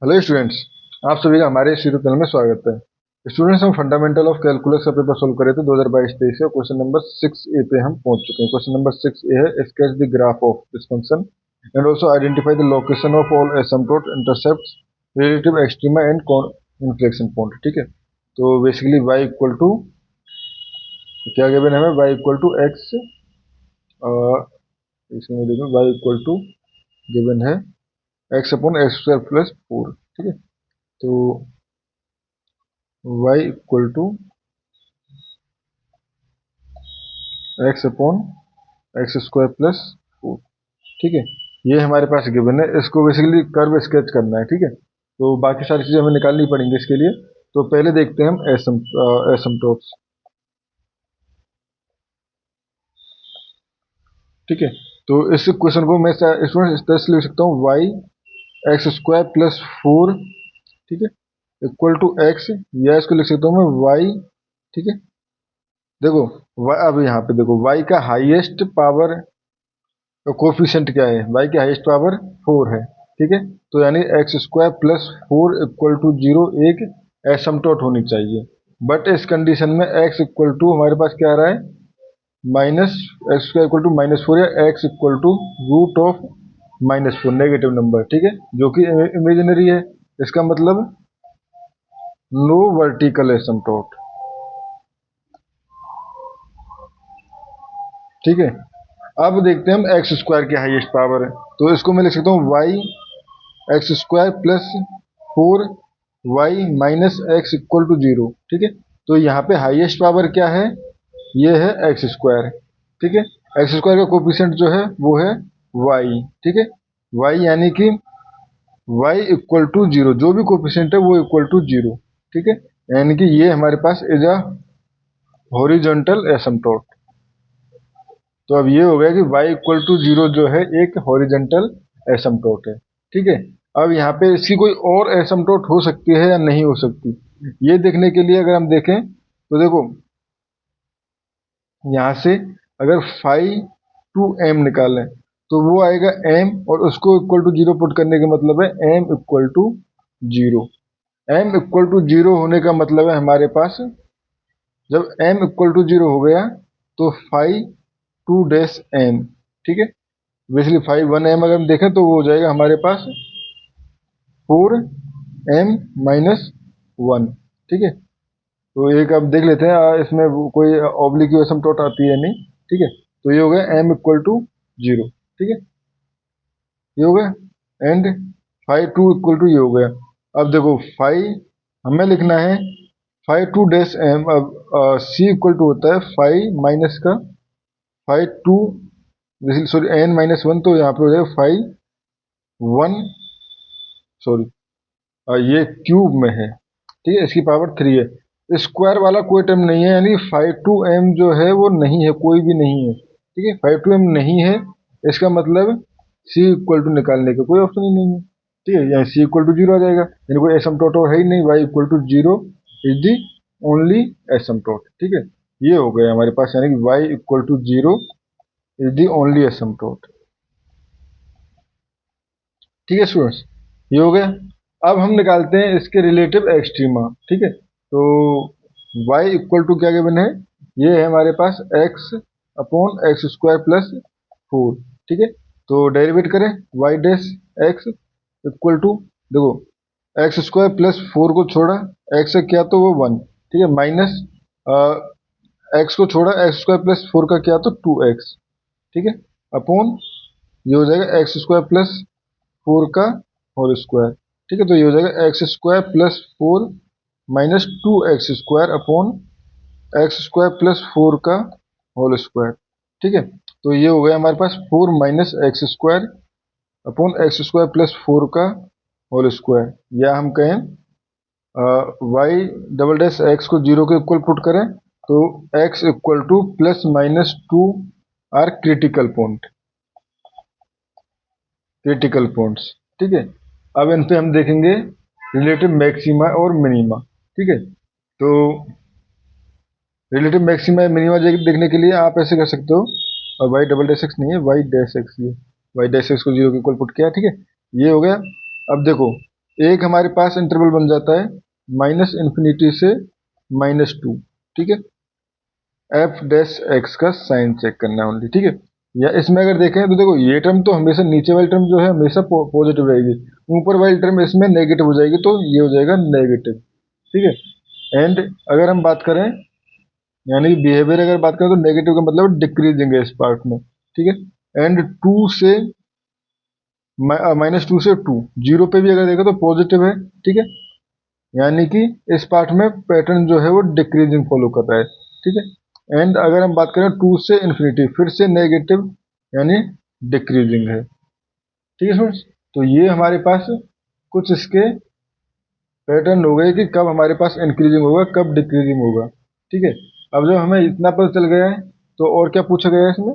Hello students, आप सभी का हमारे इस यूट्यूब चैनल में स्वागत है। स्टूडेंट्स, हम फंडामेंटल ऑफ कैलकुलस का पेपर सोल्व कर रहे थे 2022-23 से। क्वेश्चन नंबर 6A पे हम पहुंच चुके हैं। क्वेश्चन नंबर 6A है sketch the graph of this function and also identify the location of all asymptote intercepts relative extrema and inflection point. ठीक है, तो बेसिकली y इक्वल टू क्या गिवन है हमें, y इक्वल टू एक्स, इसमें देखो y equal to given है x upon x square plus 4। ठीक है, तो y equal to x upon x square plus 4। ठीक है, ये हमारे पास गिवन है। इसको बेसिकली कर्व स्केच करना है। ठीक है, तो बाकी सारी चीजें हमें निकालनी पड़ेंगी इसके लिए। तो पहले देखते हैं हम एसिम्प्टोट्स। ठीक है, तो इस क्वेश्चन को मैं स्टूडेंट इस तरह से लिख सकता हूँ, वाई एक्स स्क्वायर प्लस 4, ठीक है, इक्वल टू एक्स, या इसको लिख सकता हूँ मैं वाई। ठीक है, देखो अब यहाँ पे देखो वाई का हाईएस्ट पावर तो कोफिशिएंट क्या है, y की हाईएस्ट पावर 4 है। ठीक है, तो यानी x square plus 4 equal to 0 एक एसिम्प्टोट होनी चाहिए। बट इस कंडीशन में x इक्वल टू हमारे पास क्या आ रहा है, minus x square equal to -4, या x equal to root of -4, negative number. ठीक है, जो कि इमेजिनरी है। इसका मतलब नो वर्टिकल एसिम्प्टोट। ठीक है, अब देखते हैं हम एक्स स्क्वायर की हाईएस्ट पावर है, तो इसको मैं लिख सकता हूँ y x square plus 4 y minus x equal to 0। ठीक है, तो यहाँ पे हाईएस्ट पावर क्या है, ये है एक्स स्क्वायर। ठीक है, एक्स स्क्वायर का कोफिशिएंट जो है वो है वाई। ठीक है, वाई यानी कि वाई इक्वल टू 0, जो भी कोफिशिएंट है वो इक्वल टू 0। ठीक है, यानी कि ये हमारे पास इज अ हॉरिजॉन्टल एसिम्प्टोट। तो अब ये हो गया कि y इक्वल टू 0 जो है एक हॉरिजॉन्टल एसिम्प्टोट है। ठीक है, अब यहाँ पे इसकी कोई और एसिम्प्टोट हो सकती है या नहीं हो सकती, ये देखने के लिए अगर हम देखें तो देखो यहाँ से अगर फाइव टू एम निकालें तो वो आएगा m, और उसको इक्वल टू 0 पुट करने का मतलब है m equal to 0। m equal to 0 होने का मतलब है हमारे पास, जब m इक्वल टू 0 हो गया तो फाइव टू डैश एम। ठीक है, बेसिकली 5 1m अगर हम देखें तो वो हो जाएगा हमारे पास 4m-1। ठीक है, तो एक अब देख लेते हैं इसमें कोई ऑब्लिक एसिम्प्टोट आती है नहीं। ठीक है, तो ये हो गया m इक्वल टू 0। ठीक है, ये हो गया, एंड 5 2 इक्वल टू ये हो गया। अब देखो 5 हमें लिखना है 5 2 डैश m। अब c इक्वल टू होता है 5 माइनस का 5 2, सॉरी n-1, तो यहाँ पे हो जाएगा 5 1, सॉरी ये क्यूब में है। ठीक है, इसकी पावर 3 है। स्क्वायर वाला कोई टर्म नहीं है, यानी 5 2m जो है वो नहीं है, कोई भी नहीं है। ठीक है, 5 2m नहीं है, इसका मतलब c इक्वल टू निकालने का कोई ऑप्शन ही नहीं है। ठीक है, यहाँ c इक्वल टू 0 आ जाएगा, यानी कोई एसिम्प्टोट और है ही नहीं। y equal to 0 is the only asymptote. ठीक है, ये हो गया हमारे पास, यानी कि y equal to 0 is the only asymptote. ठीक है स्टूडेंट्स, ये हो गया। अब हम निकालते हैं इसके रिलेटिव एक्सट्रीमा। ठीक है, तो y इक्वल टू क्या गिवन है, ये है हमारे पास x upon x square plus 4। ठीक है, तो डेरिवेट करें y dash x equal to, देखो एक्स स्क्वायर प्लस 4 को छोड़ा x से क्या तो वो 1। ठीक है, माइनस x को छोड़ा एक्स स्क्वायर प्लस 4 का क्या तो 2x। ठीक है, अपॉन ये हो जाएगा एक्स स्क्वायर प्लस 4 का होल स्क्वायर। ठीक है, तो ये हो जाएगा x square plus 4 minus 2x square upon x square plus 4 का होल स्क्वायर। ठीक है, तो ये हो गया हमारे पास 4 minus x square upon x square plus 4 का होल स्क्वायर, या हम कहें वाई डबल डैश एक्स को 0 के इक्वल पुट करें तो x equal to +-2 are critical points. ठीक है, अब इन पे हम देखेंगे रिलेटिव मैक्सिमा और मिनिमा। ठीक है, तो रिलेटिव मैक्सिमा मिनिमा देखने के लिए आप ऐसे कर सकते हो, और वाई डबल डैश एक्स नहीं है, वाई डैश एक्स, ये वाई डैश एक्स को 0 के इक्वल पुट किया। ठीक है, ये हो गया। अब देखो एक हमारे पास इंटरवल बन जाता है -∞ से -2, ठीक है। एफ डैश एक्स का साइन चेक करना है ओनली, ठीक है। या इसमें अगर देखें तो देखो ये टर्म तो हमेशा, नीचे वाली टर्म जो है हमेशा पॉजिटिव रहेगी, ऊपर वाली टर्म इसमें नेगेटिव हो जाएगी, तो ये हो जाएगा नेगेटिव, ठीक है। एंड अगर हम बात करें, यानी बिहेवियर अगर बात करें तो नेगेटिव का मतलब डिक्रीजिंग है इस पार्ट में, ठीक है। एंड टू से -2 से 2, जीरो पे भी अगर देखो तो पॉजिटिव है, ठीक है। यानी कि इस पार्ट में पैटर्न जो है वो डिक्रीजिंग फॉलो कर रहा है, ठीक है। एंड अगर हम बात करें 2 से इन्फिनिटी, फिर से नेगेटिव यानी डिक्रीजिंग है, ठीक है स्टूडेंट्स। तो ये हमारे पास कुछ इसके पैटर्न हो गए कि कब हमारे पास इंक्रीजिंग होगा, कब डिक्रीजिंग होगा, ठीक है। अब जब हमें इतना पता चल गया है तो और क्या पूछा गया है इसमें,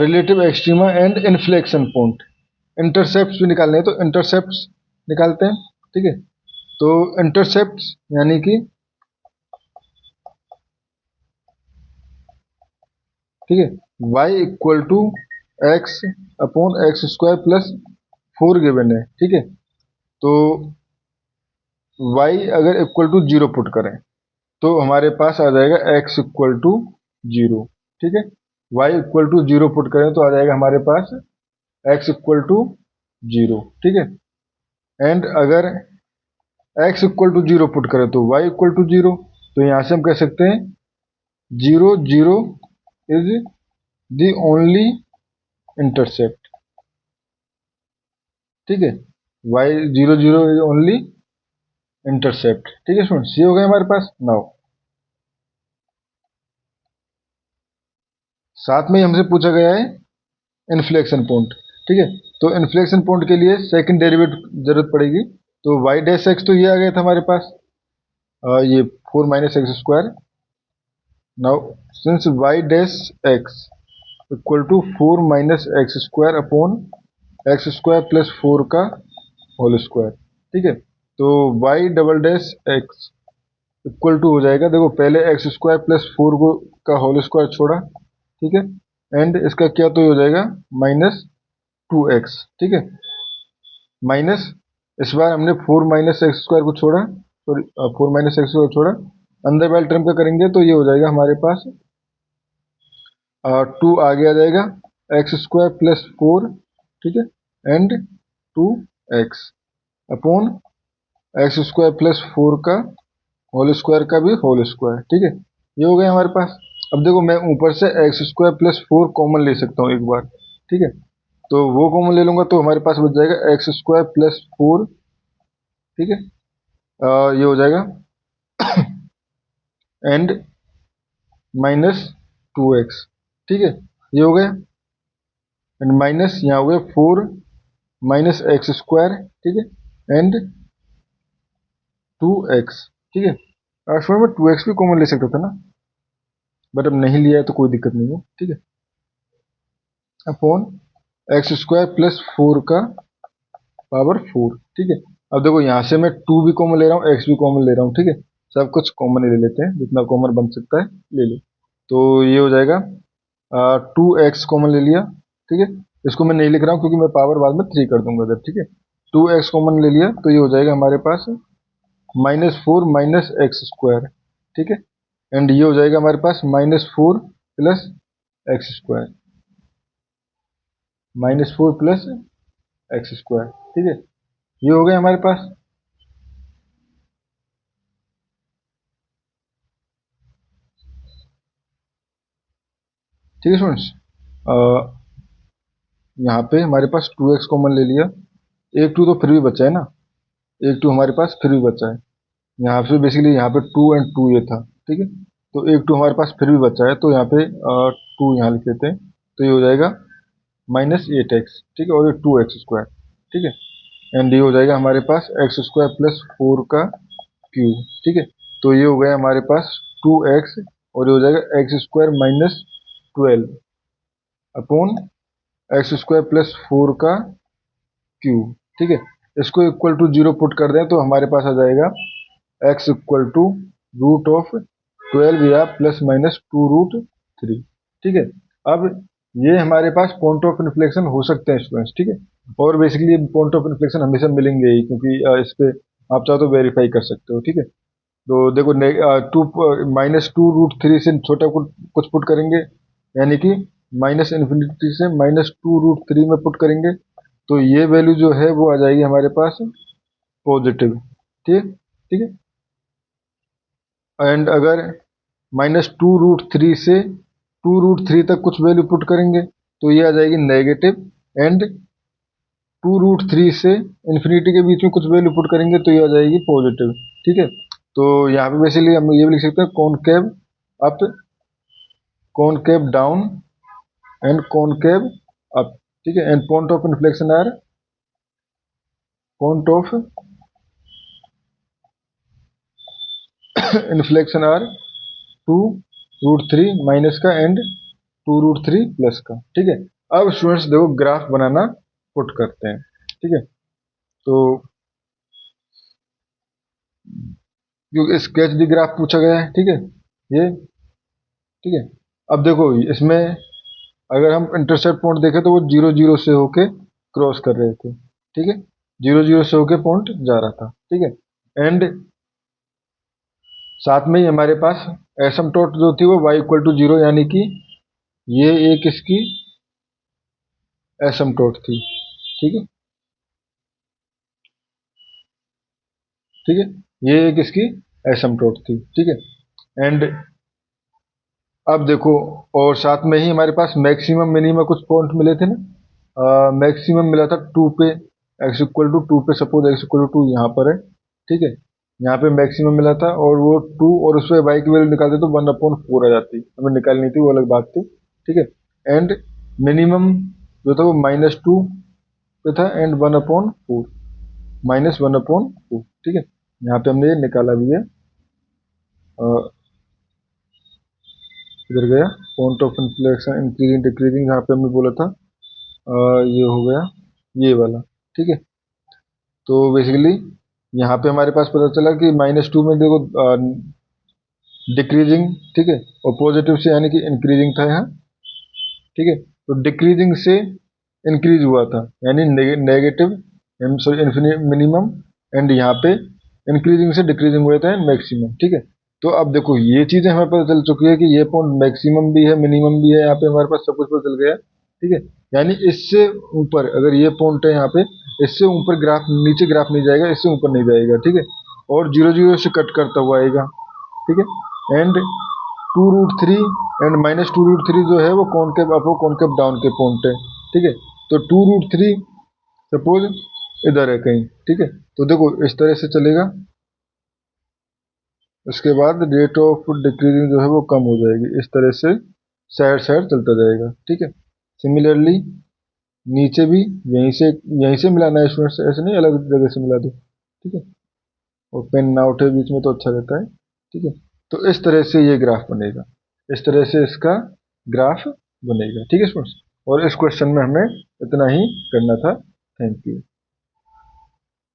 relative extrema and inflection point, intercept भी निकालने हैं, तो इंटरसेप्ट निकालते हैं, ठीक है। तो इंटरसेप्ट यानी कि, ठीक है, y equal to x upon x square plus 4 given है, ठीक है। तो y अगर इक्वल टू 0 पुट करें तो हमारे पास आ जाएगा x इक्वल टू 0, ठीक है। y इक्वल टू 0 पुट करें तो आ जाएगा हमारे पास x इक्वल टू 0, ठीक है। एंड अगर x इक्वल टू 0 पुट करें तो y इक्वल टू 0, तो यहाँ से हम कह सकते हैं 0 0 इज द ओनली इंटरसेप्ट, ठीक है। y 0 0 इज ओनली इंटरसेप्ट, ठीक है स्टूडेंट्स। ये हो गया हमारे पास। नाउ साथ में ही हमसे पूछा गया है इन्फ्लेक्शन पॉइंट, ठीक है। तो इन्फ्लेक्शन पॉइंट के लिए सेकंड डेरिवेटिव जरूरत पड़ेगी, तो y डैश एक्स तो ये आ गया था हमारे पास, ये 4 minus x square. Now since y dash x equal to 4 minus x square upon x square plus 4 का होल स्क्वायर, ठीक है। तो y double dash x equal to हो जाएगा, देखो पहले एक्स स्क्वायर प्लस 4 को का होल स्क्वायर छोड़ा, ठीक है। एंड इसका क्या तो हो जाएगा -2x, ठीक है। माइनस, इस बार हमने 4 माइनस एक्स स्क्वायर को छोड़ा, सॉरी 4 माइनस एक्स को छोड़ा, अंदर वाले टर्म का करेंगे तो ये हो जाएगा हमारे पास 2 आगे आ जाएगा एक्स स्क्वायर प्लस 4, ठीक है। And 2x upon x square plus 4 का होल स्क्वायर का भी होल स्क्वायर, ठीक है। ये हो गया हमारे पास। अब देखो मैं ऊपर से एक्स स्क्वायर प्लस 4 कॉमन ले सकता हूँ एक बार, ठीक है। तो वो कॉमन ले लूंगा तो हमारे पास बच जाएगा एक्स स्क्वायर प्लस 4, ठीक है। ये हो जाएगा एंड -2x, ठीक है। ये हो गया एंड माइनस यहाँ हो गया 4 माइनस एक्स स्क्वायर, ठीक है। एंड 2x, ठीक है। स्टूडेंट में 2x भी कॉमन ले सकता था ना, बट अब नहीं लिया है तो कोई दिक्कत नहीं है, ठीक है। अपॉन एक्स स्क्वायर प्लस 4 का पावर 4, ठीक है। अब देखो यहाँ से मैं 2 भी कॉमन ले रहा हूँ, x भी कॉमन ले रहा हूँ, ठीक है। सब कुछ कॉमन ही ले लेते हैं, जितना कॉमन बन सकता है ले लो। तो ये हो जाएगा 2x कॉमन ले लिया, ठीक है। इसको मैं नहीं लिख रहा हूँ क्योंकि मैं पावर बाद में 3 कर दूंगा इधर, ठीक है। 2x कॉमन ले लिया तो ये हो जाएगा हमारे पास -4 माइनस एक्स स्क्वायर, ठीक है। एंड ये हो जाएगा हमारे पास -4 plus x square, -4 plus x square, ठीक है। ये हो गया हमारे पास। ठीक है स्टूडेंट्स, यहाँ पे हमारे पास 2x कॉमन ले लिया, एक 2 तो फिर भी बचा है ना, एक 2 हमारे पास फिर भी बचा है। यहाँ पे बेसिकली यहाँ पे 2 एंड 2 ये था, ठीक है। तो एक 2 हमारे पास फिर भी बचा है, तो यहाँ पे 2 यहाँ लिख लेते हैं, तो ये हो जाएगा -8x, ठीक है। और ये 2x स्क्वायर, ठीक है। एंड ये हो जाएगा हमारे पास एक्स स्क्वायर प्लस 4 का क्यूब, ठीक है। तो ये हो गया हमारे पास 2x, और ये हो जाएगा x square minus 12 upon x square plus 4 का क्यूब, ठीक है। इसको इक्वल टू 0 पुट कर दें तो हमारे पास आ जाएगा x इक्वल टू √12 या प्लस माइनस 2√3, ठीक है। अब ये हमारे पास पॉइंट ऑफ इन्फ्लेक्शन हो सकते हैं स्टूडेंट्स, ठीक है। और बेसिकली पॉइंट ऑफ इन्फ्लेक्शन हमेशा मिलेंगे ही, क्योंकि इस पे आप चाहो तो वेरीफाई कर सकते हो, ठीक है। तो देखो -2√3 से छोटा कुछ पुट करेंगे, यानी कि -∞ से -2√3 में पुट करेंगे, तो ये वैल्यू जो है वो आ जाएगी हमारे पास पॉजिटिव, ठीक ठीक है। एंड अगर -2√3 से 2√3 तक कुछ वैल्यू पुट करेंगे तो ये आ जाएगी नेगेटिव, एंड 2√3 से इन्फिनिटी के बीच में कुछ वैल्यू पुट करेंगे तो ये आ जाएगी पॉजिटिव, ठीक है। तो यहाँ पे बेसिकली हम ये भी लिख सकते हैं concave up, concave down and concave up, ठीक है। And point of inflection are point of inflection are 2√3 minus का एंड 2√3 प्लस का, ठीक है। अब स्टूडेंट्स देखो ग्राफ बनाना पुट करते हैं, ठीक है। तो जो स्केच दी ग्राफ पूछा गया है, ठीक है, ये ठीक है। अब देखो इसमें अगर हम इंटरसेप्ट पॉइंट देखें तो वो 0 0 से होके क्रॉस कर रहे थे, ठीक है, 0 0 से होके पॉइंट जा रहा था, ठीक है। एंड साथ में ही हमारे पास एसिम्पटोट जो थी वो y = 0, यानी कि ये एक इसकी एसिम्पटोट थी, ठीक है, ठीक है, ये एक इसकी एसिम्पटोट थी, ठीक है। एंड अब देखो, और साथ में ही हमारे पास मैक्सिमम मिनिमम कुछ पॉइंट मिले थे ना, मैक्सिमम मिला था 2 पे, x = 2 पे, सपोज x = 2 यहाँ पर है, ठीक है, यहाँ पे मैक्सिमम मिला था और वो 2, और उस पर y की वैल्यू निकालते तो 1/4 आ जाती, हमें निकालनी थी, वो अलग बात थी, ठीक है। एंड मिनिमम जो था वो -2 पे था एंड 1/4 -1/4, ठीक है। यहाँ पे हमने ये निकाला भी है, इधर गया point of inflection increasing decreasing, यहाँ पे हमने बोला था ये हो गया ये वाला, ठीक है। तो बेसिकली यहाँ पे हमारे पास पता चला कि -2 में देखो डिक्रीजिंग, ठीक है, और पॉजिटिव से यानी कि इंक्रीजिंग था यहाँ, ठीक है। तो डिक्रीजिंग से इंक्रीज हुआ था, यानी नेगेटिव सॉरी मिनिमम, एंड यहाँ पे इंक्रीजिंग से डिक्रीजिंग हुए थे मैक्सिमम, ठीक है। तो अब देखो ये चीजें हमें पता चल चुकी है कि ये पॉइंट मैक्सिमम भी है मिनिमम भी है, यहाँ पे हमारे पास सब कुछ पता चल गया, ठीक है। यानी इससे ऊपर अगर ये पॉइंट है यहाँ पे, इससे ऊपर ग्राफ नीचे ग्राफ नहीं जाएगा, इससे ऊपर नहीं जाएगा, ठीक है, और 0 0 से कट करता हुआ आएगा, ठीक है। एंड 2√3 एंड -2√3 जो है वो कॉनकेव अप और कॉनकेव डाउन के पॉइंट है, ठीक है। तो 2√3 सपोज इधर है कहीं, ठीक है, तो देखो इस तरह से चलेगा, उसके बाद रेट ऑफ डिक्रीजिंग जो है वो कम हो जाएगी, इस तरह से साइड साइड चलता जाएगा, ठीक है। सिमिलरली नीचे भी यहीं से मिलाना है स्टूडेंट्स, ऐसे नहीं अलग जगह से मिला दो, ठीक है, और पेन ना उठे बीच में तो अच्छा रहता है, ठीक है। तो इस तरह से ये ग्राफ बनेगा, इस तरह से इसका ग्राफ बनेगा, ठीक है स्टूडेंट्स। और इस क्वेश्चन में हमें इतना ही करना था। Thank you.